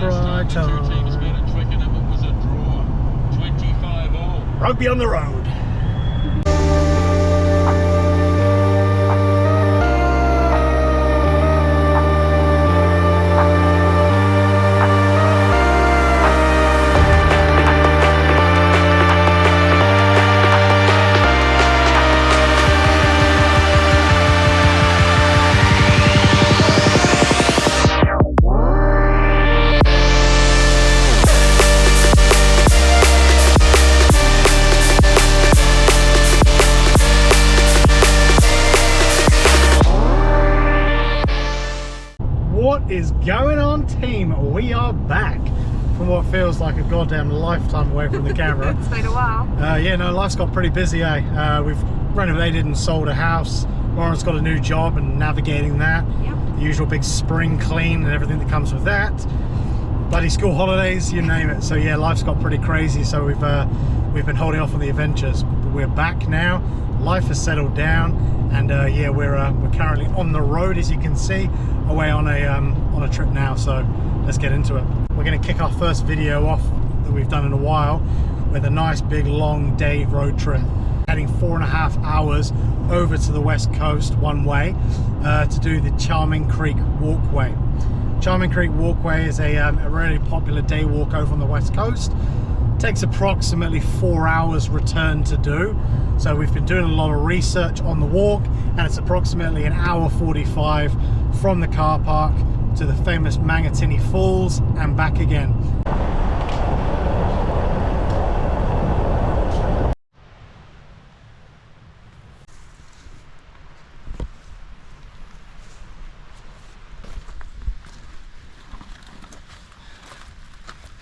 right on. Rugby on the road. What is going on, team? We are back from what feels like a goddamn lifetime away from the camera. It's been a while. Yeah, no, life's got pretty busy, eh? We've renovated and sold a house. Lauren's got a new job and navigating that. Yep. The usual big spring clean and everything that comes with that. Bloody school holidays, you name it. So yeah, life's got pretty crazy. So we've been holding off on the adventures. But we're back now. Life has settled down, and yeah, we're currently on the road, as you can see, away on a trip now. So let's get into it. We're going to kick our first video off that we've done in a while with a nice big long day road trip, heading 4.5 hours over to the west coast one way to do the Charming Creek Walkway. Charming Creek Walkway is a really popular day walk over on the west coast. Takes approximately 4 hours return to do. So we've been doing a lot of research on the walk, and it's approximately 1 hour 45 from the car park to the famous Mangatini Falls and back again.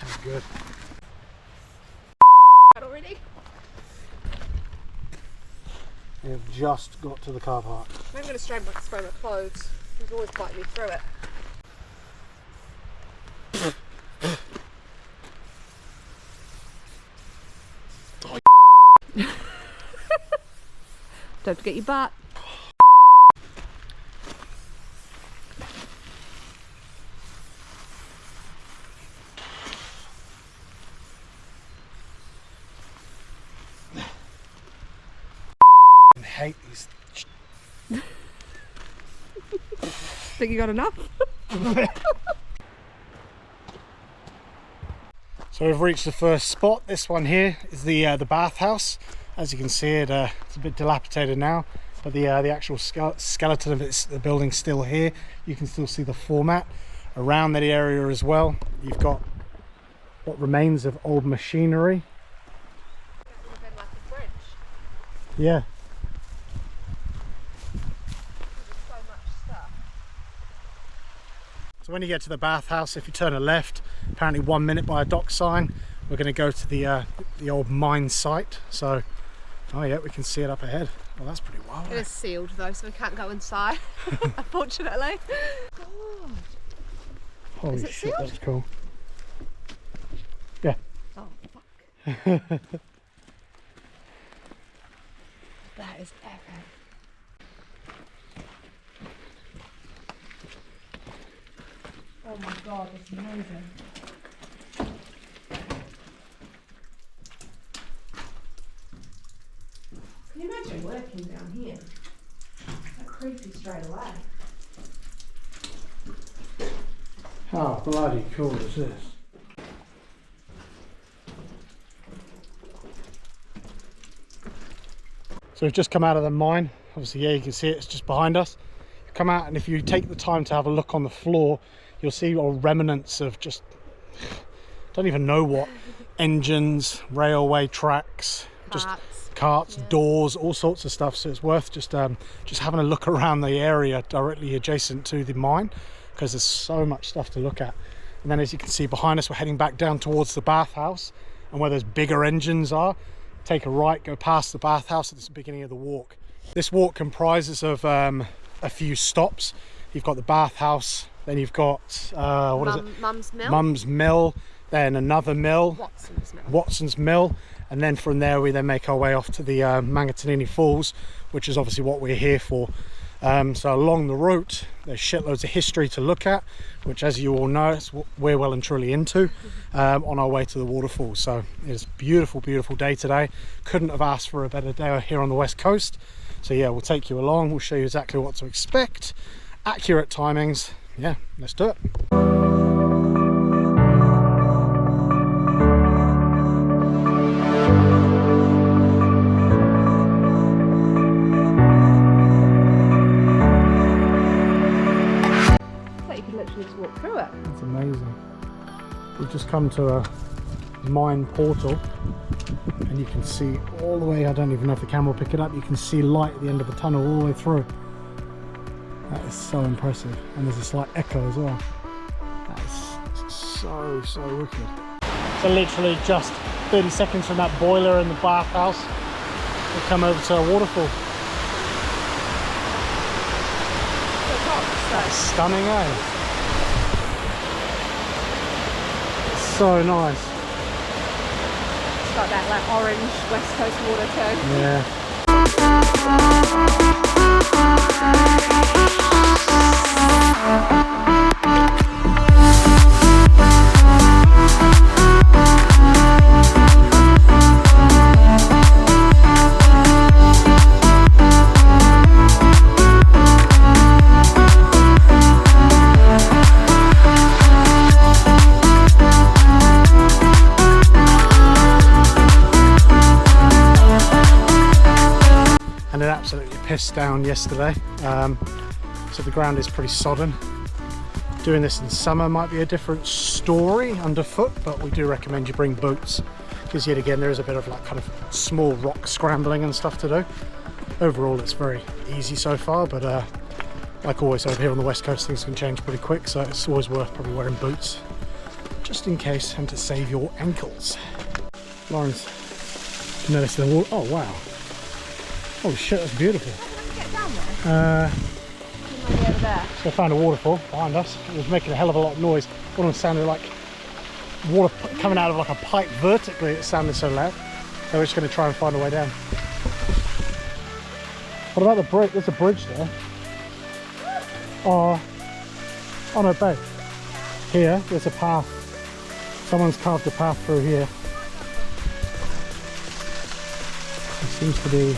That's good. Already? We've just got to the car park. I'm going to spray my clothes. He's always biting me through it. Don't forget your butt. I hate these. Think you got enough? So we've reached the first spot. This one here is the bathhouse. As you can see, it's a bit dilapidated now, but the actual skeleton of the building's still here. You can still see the format around that area as well. You've got what remains of old machinery. Yeah. So when you get to the bathhouse, if you turn a left, apparently 1 minute by a dock sign, we're going to go to the old mine site. So, oh yeah, we can see it up ahead. Well, that's pretty wild. It is sealed though, so we can't go inside, unfortunately. Oh. Holy shit, sealed? That's cool. Yeah. Oh, fuck. That is epic. Oh my god, that's amazing. Can you imagine working down here? That creepy straight away. How bloody cool is this? So we've just come out of the mine. Obviously, yeah, you can see it's just behind us. You come out, and if you take the time to have a look on the floor, you'll see all remnants of just, don't even know what, engines, railway tracks, just carts, yeah, doors, all sorts of stuff. So it's worth just having a look around the area directly adjacent to the mine, because there's so much stuff to look at. And then, as you can see behind us, we're heading back down towards the bathhouse, and where those bigger engines are, take a right, go past the bathhouse. At the beginning of the walk. This walk comprises of a few stops. You've got the bathhouse, then you've got Mumm's Mill. Mumm's Mill, then another mill, Watson's Mill, and then from there we then make our way off to the Mangatini Falls, which is obviously what we're here for. So along the route There's shitloads of history to look at, which, as you all know, it's what we're well and truly into on our way to the waterfalls. So it's a beautiful, beautiful day today. Couldn't have asked for a better day here on the west coast. So yeah, we'll take you along. We'll show you exactly what to expect, accurate timings. Yeah, let's do it. Just walk through it. It's amazing. We've just come to a mine portal and you can see all the way, I don't even know if the camera will pick it up, you can see light at the end of the tunnel all the way through. That is so impressive, and there's a slight echo as well. That is so wicked. So literally just 30 seconds from that boiler in the bathhouse, we come over to a waterfall. That's stunning, eh? So nice. It's got that like orange west coast water too. Yeah. And it absolutely pissed down yesterday, so the ground is pretty sodden. Doing this in summer might be a different story underfoot, but we do recommend you bring boots, because yet again there is a bit of like kind of small rock scrambling and stuff to do. Overall it's very easy so far, but like always over here on the west coast things can change pretty quick, so it's always worth probably wearing boots just in case and to save your ankles. Lawrence, notice the water. Oh wow. Oh shit, that's beautiful. Get down there? Over there. So I found a waterfall behind us. It was making a hell of a lot of noise. One of them sounded like water coming out of like a pipe vertically. It sounded so loud. So we're just going to try and find a way down. What about the bridge? There's a bridge there. Oh no, babe. Here, there's a path. Someone's carved a path through here. It seems to be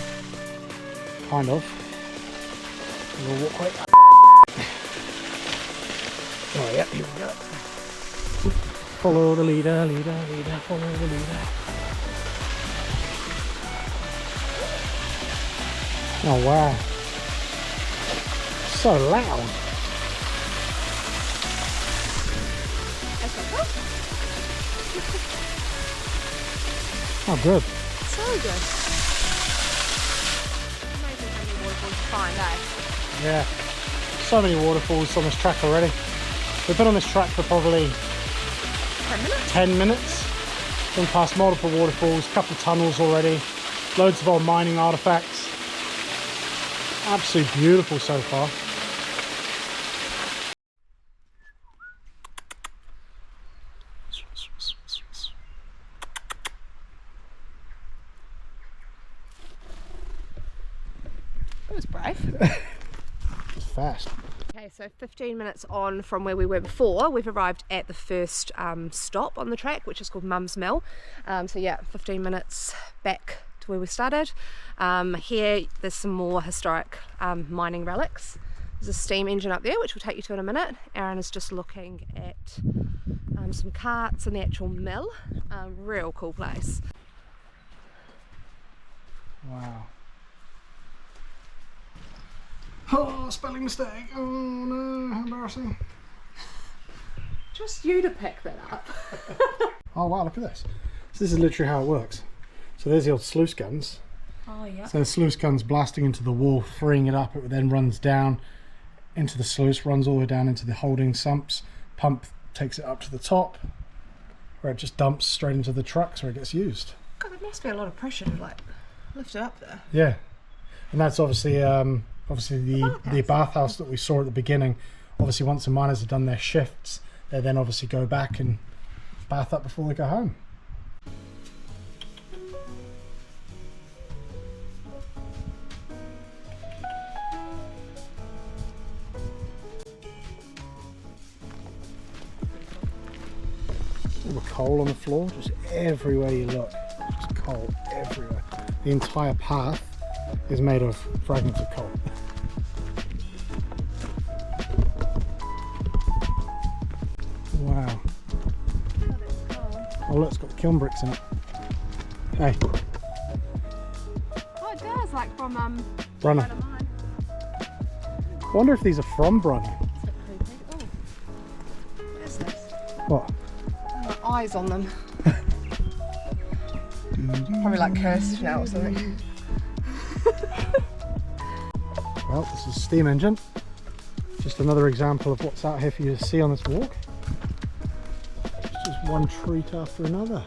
kind of a little walkway. Oh yeah, here we go. Follow the leader, follow the leader. Oh wow. So loud. Oh good. So good. Yeah, so many waterfalls on this track already. We've been on this track for probably 10 minutes. Been past multiple waterfalls, a couple of tunnels already, loads of old mining artifacts. Absolutely beautiful so far. That was brave. It's fast. Okay, so 15 minutes on from where we were before, we've arrived at the first stop on the track, which is called Mumm's Mill. So yeah, 15 minutes back to where we started. Here there's some more historic mining relics. There's a steam engine up there, which we'll take you to in a minute. Aaron is just looking at some carts and the actual mill. Real cool place. Wow. Oh, spelling mistake. Oh no, how embarrassing. Just you to pick that up. Oh wow, look at this. So this is literally how it works. So there's the old sluice guns. Oh yeah. So the sluice guns blasting into the wall, freeing it up, it then runs down into the sluice, runs all the way down into the holding sumps, pump takes it up to the top, where it just dumps straight into the trucks where it gets used. God, there must be a lot of pressure to like lift it up there. Yeah. And that's obviously the bathhouse that we saw at the beginning. Obviously once the miners have done their shifts, they then obviously go back and bath up before they go home. coal on the floor, just everywhere you look, just coal everywhere. The entire path is made of fragments of coal. Wow. Oh look, it's got the kiln bricks in it. Hey. Oh, it does, like from Brunner. I wonder if these are from Brunner. What is this? What? Oh, eyes on them. Probably like cursed now or something. Well, this is a steam engine. Just another example of what's out here for you to see on this walk. It's just one treat after another.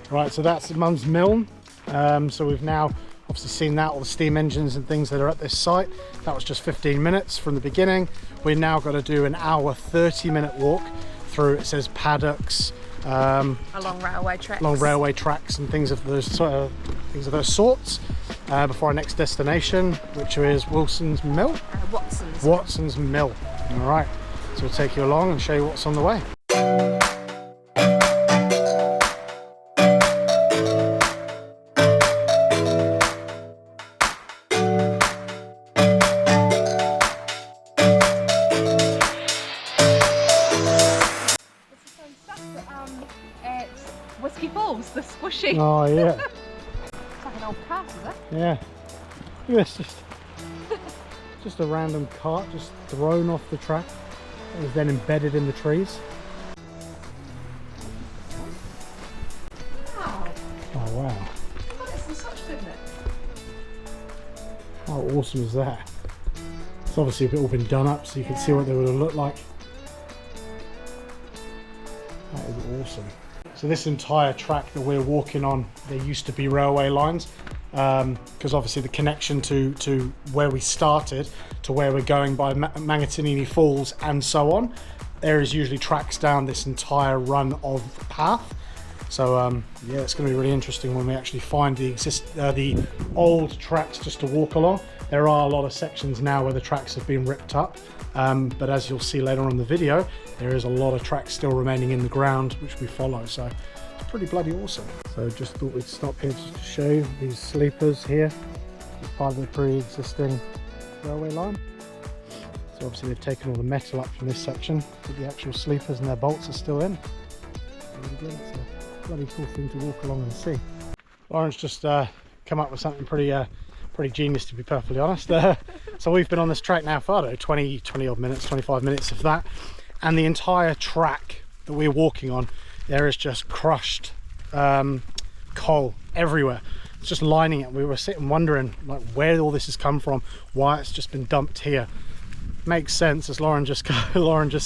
Right, so that's Mumm's Mill. So we've now obviously seen that, all the steam engines and things that are at this site. That was just 15 minutes from the beginning. We're now got to do an hour 30-minute walk through, it says paddocks, along railway tracks. Along railway tracks and things of those sorts before our next destination, which is Wilson's Mill. Watson's Mill. All right, so we'll take you along and show you what's on the way. Falls, the squishy. Oh yeah. It's like an old cart, is it? Yeah. Look at this, just a random cart just thrown off the track. It was then embedded in the trees. Wow. Oh wow. Oh, it's in such good nick. How awesome is that? It's obviously all been done up so you can see what they would have looked like. That is awesome. So this entire track that we're walking on, there used to be railway lines, because obviously the connection to where we started to where we're going by Mangatini Falls and so on, there is usually tracks down this entire run of path. So yeah, it's going to be really interesting when we actually find the old tracks just to walk along. There are a lot of sections now where the tracks have been ripped up, but as you'll see later on in the video, there is a lot of tracks still remaining in the ground which we follow, so it's pretty bloody awesome. So just thought we'd stop here just to show you these sleepers here as part of the pre-existing railway line. So obviously they've taken all the metal up from this section, but the actual sleepers and their bolts are still in. Really good. It's a bloody cool thing to walk along and see. Lauren's just come up with something pretty genius, to be perfectly honest. So we've been on this track now for, I don't know, 20 odd minutes, 25 minutes of that, and the entire track that we're walking on, there is just crushed coal everywhere. It's just lining it. We were sitting wondering like where all this has come from, why it's just been dumped here. Makes sense, as Lauren just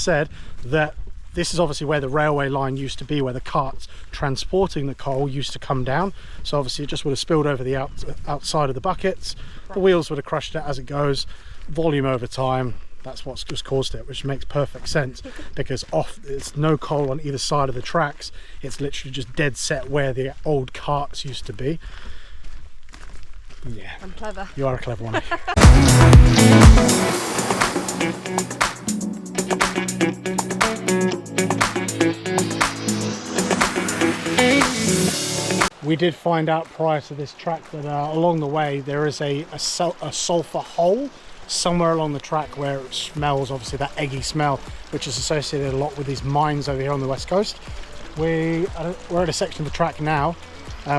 said, that this is obviously where the railway line used to be, where the carts transporting the coal used to come down. So obviously it just would have spilled over the outside of the buckets. The wheels would have crushed it as it goes. Volume over time, that's what's just caused it, which makes perfect sense because there's no coal on either side of the tracks. It's literally just dead set where the old carts used to be. Yeah. I'm clever. You are a clever one. We did find out prior to this track that along the way there is a sulfur hole somewhere along the track where it smells, obviously, that eggy smell, which is associated a lot with these mines over here on the west coast. We're at a section of the track now.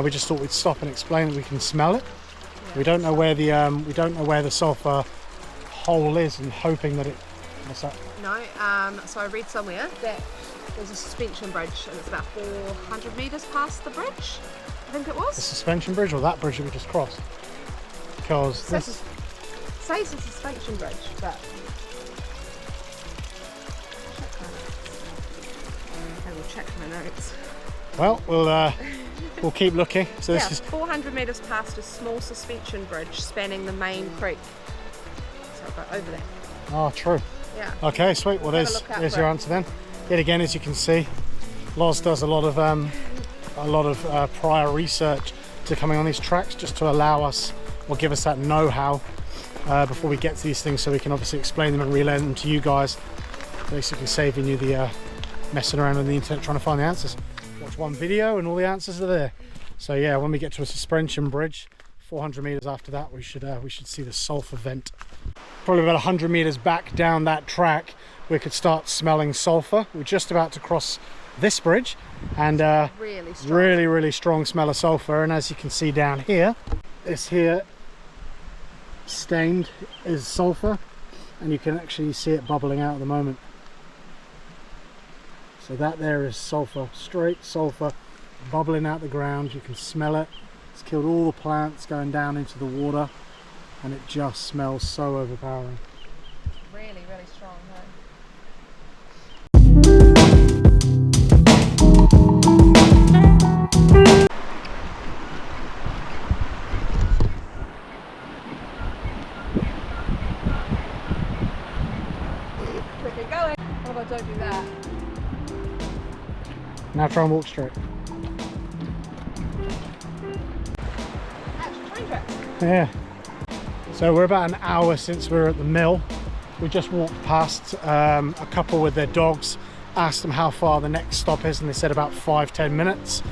We just thought we'd stop and explain that we can smell it. Yeah. We don't know where the sulfur hole is, and hoping that it. What's that? No. So I read somewhere that there's a suspension bridge, and it's about 400 meters past the bridge. I think it was. The suspension bridge, or that bridge that we just crossed? Because this says a suspension bridge, but I will check my notes. Well, we'll keep looking. So yeah, this is 400 meters past a small suspension bridge spanning the main creek. So I'll go over there. Oh, true. Yeah. Okay, sweet. Well, there's your answer then. Yet again, as you can see, Loz does a lot of prior research to coming on these tracks, just to allow us, or give us that know-how before we get to these things, so we can obviously explain them and relay them to you guys, basically saving you the messing around on the internet trying to find the answers. watch one video and all the answers are there. So yeah, when we get to a suspension bridge, 400 meters after that, we should see the sulfur vent. Probably about 100 meters back down that track, we could start smelling sulfur. We're just about to cross this bridge, and really strong smell of sulfur. And as you can see down here, this here stained is sulfur, and you can actually see it bubbling out at the moment. So that there is sulfur, straight sulfur bubbling out the ground. You can smell it. It's killed all the plants going down into the water, and it just smells so overpowering. Really strong, huh? Quickly going. What if I don't do that? Now try and walk straight. Yeah. So we're about an hour since we were at the mill. We just walked past a couple with their dogs, asked them how far the next stop is, and they said about 5-10 minutes.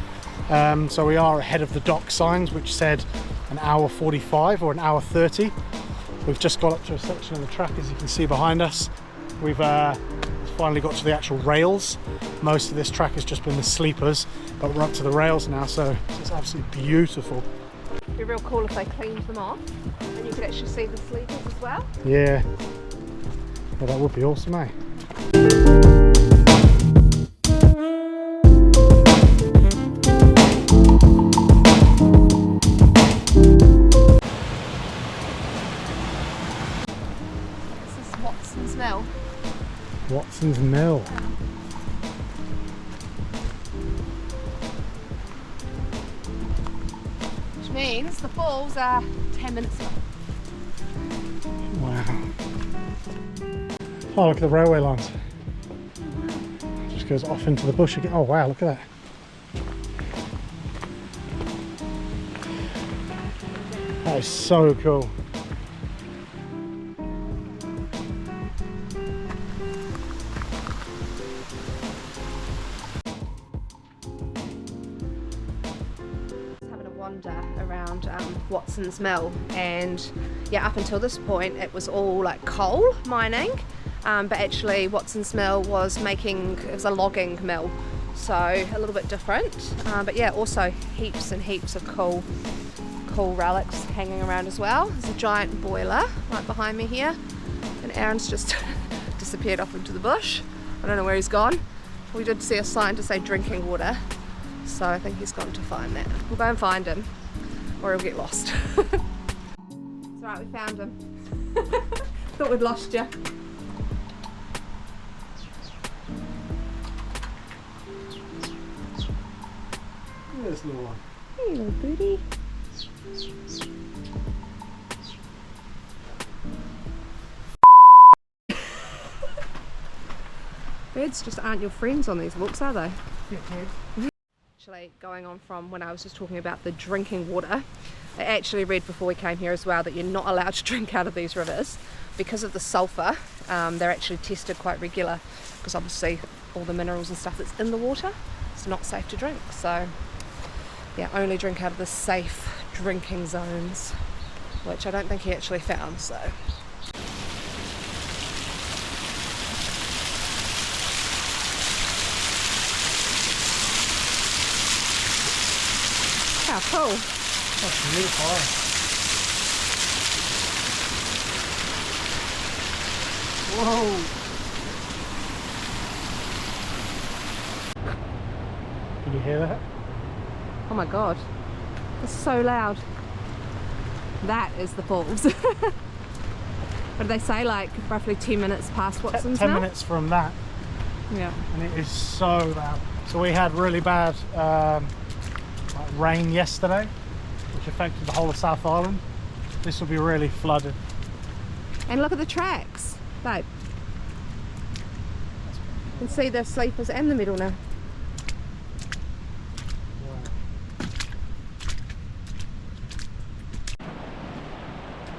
So we are ahead of the dock signs, which said an hour 45 or an hour 30. We've just got up to a section of the track, as you can see behind us. We've finally got to the actual rails. Most of this track has just been the sleepers, but we're up to the rails now, so it's absolutely beautiful. It'd be real cool if they cleaned them off and you could actually see the sleepers as well. Yeah. Well, that would be awesome, eh? This is Watson's Mill. Watson's Mill. Means the falls are 10 minutes away. Wow. Oh, look at the railway lines. It just goes off into the bush again. Oh wow, look at that. That is so cool. Around Watson's Mill, and yeah, up until this point it was all like coal mining, but actually Watson's Mill was a logging mill, so a little bit different, but yeah, also heaps and heaps of cool relics hanging around as well. There's a giant boiler right behind me here, and Aaron's just disappeared off into the bush. I don't know where he's gone. We did see a sign to say drinking water, so I think he's gone to find that. We'll go and find him, or he'll get lost. It's alright, we found him. Thought we'd lost you. There's little one. Hey, little booty. Birds just aren't your friends on these walks, are they? Yeah, Actually, going on from when I was just talking about the drinking water, I actually read before we came here as well that you're not allowed to drink out of these rivers because of the sulfur. They're actually tested quite regular because obviously all the minerals and stuff that's in the water is not safe to drink. So yeah, only drink out of the safe drinking zones, which I don't think he actually found. So how cool. That's beautiful. Whoa. Can you hear that? Oh my god, it's so loud. That is the falls. What did they say, like roughly 10 minutes past Watson's 10 Mill? minutes from that. Yeah. And it is so loud. So we had really bad rain yesterday, which affected the whole of South Island. This will be really flooded. And look at the tracks, babe. You can see the sleepers and the middle now.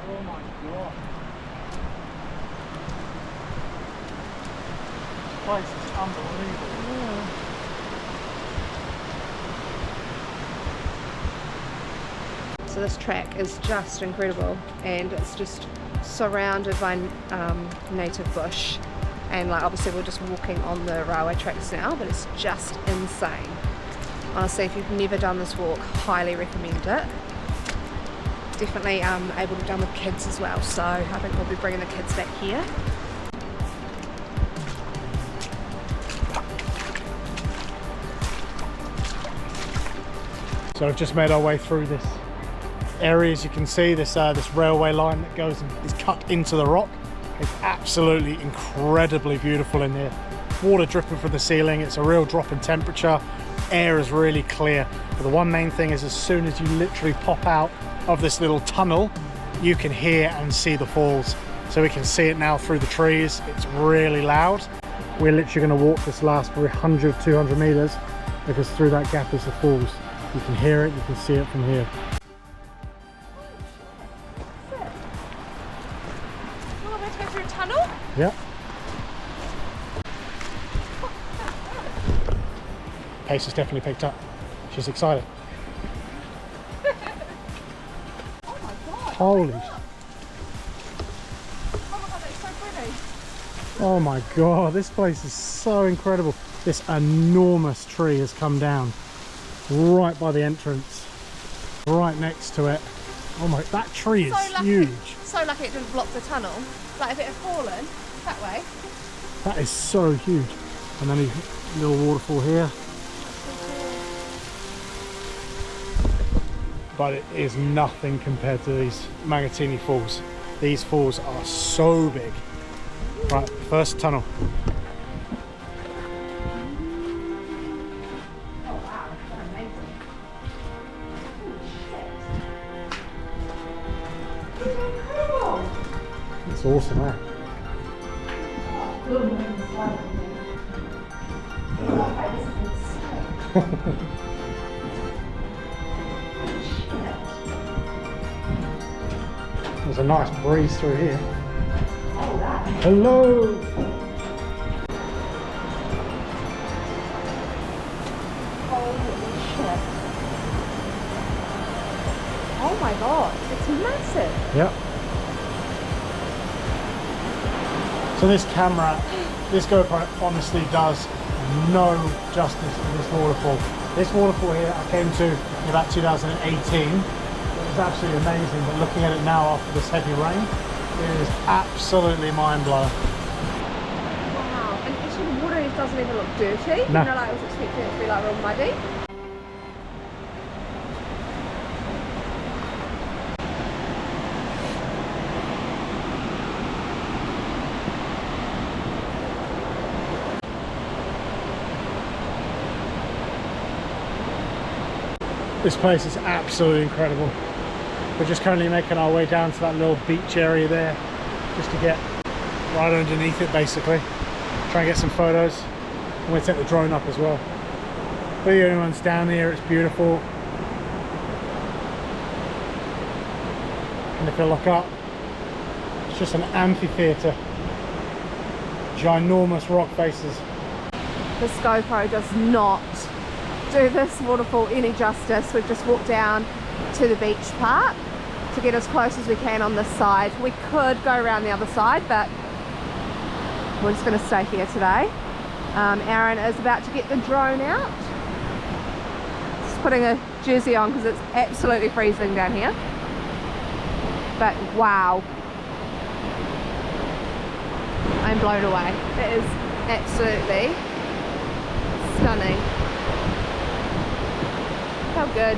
Oh my god. This place is unbelievable. Yeah. So this track is just incredible, and it's just surrounded by native bush, and like obviously we're just walking on the railway tracks now, but it's just insane. Honestly, if you've never done this walk, highly recommend it. Definitely able to be done with kids as well, so I think we'll be bringing the kids back here. So I've just made our way through this area. As you can see, this railway line that goes and is cut into the rock. It's absolutely incredibly beautiful in here. Water dripping from the ceiling. It's a real drop in temperature. Air is really clear. But the one main thing is, as soon as you literally pop out of this little tunnel, you can hear and see the falls. So we can see it now through the trees. It's really loud. We're literally going to walk this last probably 100, 200 meters, because through that gap is the falls. You can hear it, you can see it from here. Oh, let's go through a tunnel? Yeah. Pace has definitely picked up. She's excited. Oh my god. Holy. Oh my god, that's so pretty. Oh my god, this place is so incredible. This enormous tree has come down right by the entrance, right next to it. Oh my, that tree is huge. So lucky it didn't block the tunnel. Like if it had fallen that way. That is so huge. And then a little waterfall here. But it is nothing compared to these Mangatini Falls. These falls are so big. Right, first tunnel. It's awesome, eh? There's a nice breeze through here. Hello! Oh my god, it's massive. Yep. So this camera, this GoPro honestly does no justice to this waterfall. This waterfall here I came to in about 2018. It was absolutely amazing, but looking at it now after this heavy rain, it is absolutely mind-blowing. Wow, and actually the water doesn't even look dirty. No. You know, like I was expecting it to be like real muddy. This place is absolutely incredible. We're just currently making our way down to that little beach area there, just to get right underneath it basically. Try and get some photos. I'm going to take the drone up as well. But the only one's down here, it's beautiful. And if you look up, it's just an amphitheatre. Ginormous rock faces. This GoPro does not do this waterfall any justice. We've just walked down to the beach part to get as close as we can on this side. We could go around the other side, but we're just going to stay here today. Aaron is about to get the drone out. Just putting a jersey on because it's absolutely freezing down here. But wow, I'm blown away. It is absolutely stunning. How good.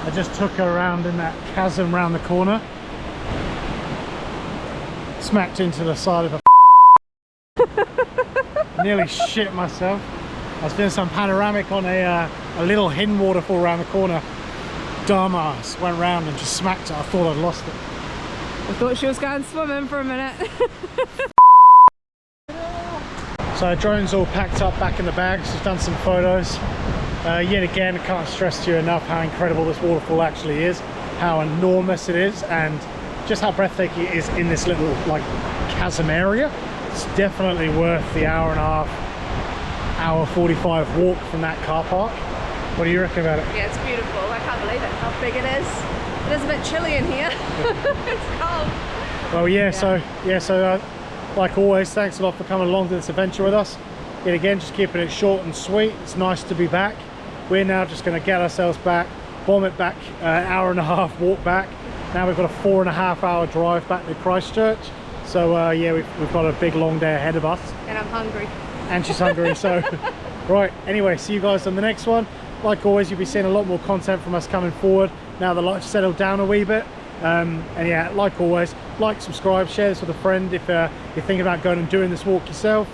I just took her around in that chasm round the corner. Smacked into the side of a nearly shit myself. I was doing some panoramic on a little hidden waterfall around the corner. Dumbass went round and just smacked it. I thought I'd lost it. I thought she was going swimming for a minute. So drone's all packed up back in the bags. We've done some photos. Yet again, I can't stress to you enough how incredible this waterfall actually is, how enormous it is, and just how breathtaking it is in this little like chasm area. It's definitely worth the hour and a half, hour 45 walk from that car park. What do you reckon about it? Yeah, it's beautiful. I can't believe it, how big it is. It is a bit chilly in here. It's cold. Well, so like always, thanks a lot for coming along to this adventure with us. Yet again, just keeping it short and sweet. It's nice to be back. We're now just going to get ourselves back, bomb it back, hour and a half walk back. Now we've got a 4.5 hour drive back to Christchurch. So yeah, we've got a big long day ahead of us. And I'm hungry. And she's hungry, so right. Anyway, see you guys on the next one. Like always, you'll be seeing a lot more content from us coming forward now the life's settled down a wee bit. And yeah, like always, like, subscribe, share this with a friend if you're thinking about going and doing this walk yourself.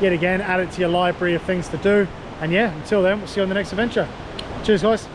Yet again, add it to your library of things to do. And yeah, until then, we'll see you on the next adventure. Cheers, guys.